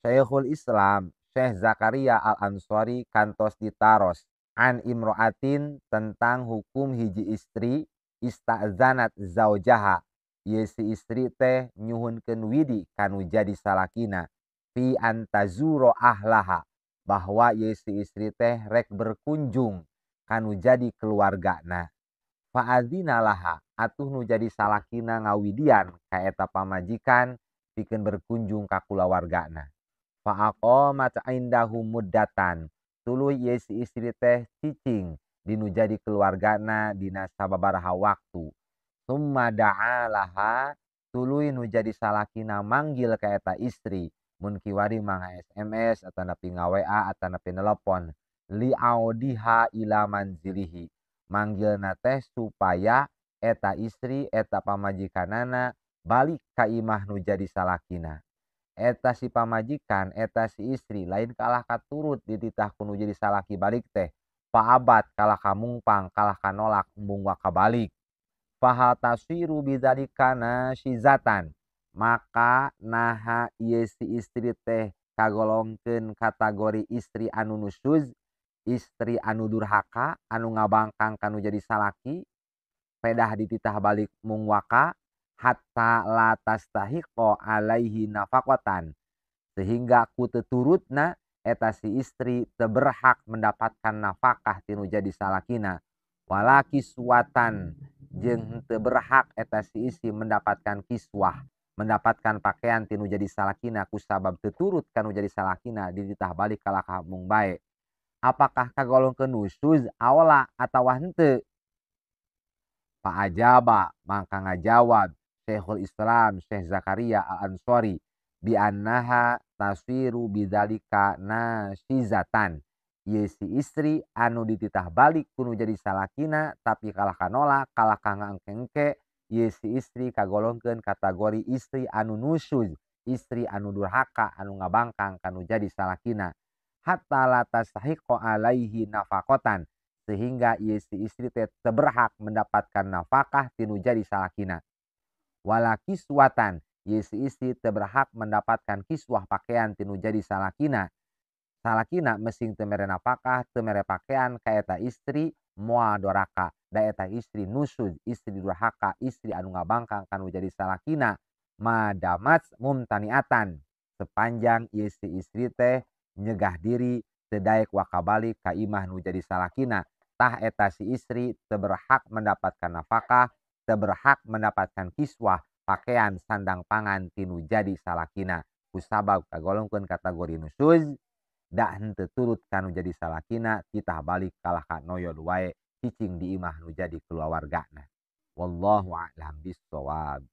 Syekhul Islam Syekh Zakaria Al-Ansori kantos ditaros an imro'atin tentang hukum hiji istri istazanat zaujaha ye si istri teh nyuhunkeun widi kanu jadi salakina fi antazuro ahlaha bahwa ye si istri teh rek berkunjung kanu jadi keluargana fa'adzina laha atuh nu jadi salakina ngawidian ka eta pamajikan pikeun berkunjung ka kulawargana fa'aqamat indahu muddatan tuluy ye si istri teh cicing dinu jadi keluargana dina sababaraha waktu summa da'alaha tuluy nu jadi salakina manggil ka eta istri mun kiwari mangga SMS atau napi nga-WA atau napi nelepon li audiha ila manzilihi manggilna teh supaya eta istri eta pamajikanana balik ka imah nu jadi salakina eta si pamajikan eta si istri lain kalah katurut dititah kudu jadi salaki balik teh paabat kalah kamungpang kalah kanolak embung waka balik fahal tasiru bidzalika nasyizatan maka naha ieu si istri teh kagolongkeun kategori istri anu nusyuz istri anu durhaka anu ngabangkang kanu jadi salaki pedah dititah balik mung waka hatta la tastahiqo alaihi nafaqatan sehingga ku teturutna eta si istri teu berhak mendapatkan nafkah tinu jadi salakina wala kiswatan jeung teu berhak eta si istri mendapatkan kiswah mendapatkan pakaian tinu jadi salakina ku sabab teu turut kanu jadi salakina dititah balik ka mung bae apakah kagolongkeun nusyuz awala atawa henteu Ajaba maka ngajawab Syekhul Islam Syekh Zakaria Al-Ansori bi annaha taswiru bidzalika nasyizatan ye si istri anu dititah balik kudu jadi salakina tapi kalah kanolak kalah ngangkengke ye si istri kagolongkeun kategori istri anu nusyuz istri anu durhaka anu ngabangkang kanu jadi salakina hatta la tastahiqo alaihi nafaqatan sehingga ia si istri teh berhak mendapatkan nafkah tinu jadi salakina wala kiswatan ia si istri teh berhak mendapatkan kiswah pakaian tinu jadi salakina mesing teu mere nafkah teu mere pakaian ka eta istri moal doraka da eta istri nusud istri durhaka istri anu ngabangkang kanu jadi salakina madamat mumtaniatan sepanjang ia si istri teh nyegah diri teu daek wakabalik ka imah nu jadi salakina tah eta si istri teu berhak mendapatkan nafkah teu berhak mendapatkan kiswah pakaian sandang pangan tinu jadi salakina kusabab kagolongkeun kategori nusuz da henteu turut kanu jadi salakina kita balik kalah ka noyod wae cicing di imah nu jadi keluargana wallahu a'lam bissawab.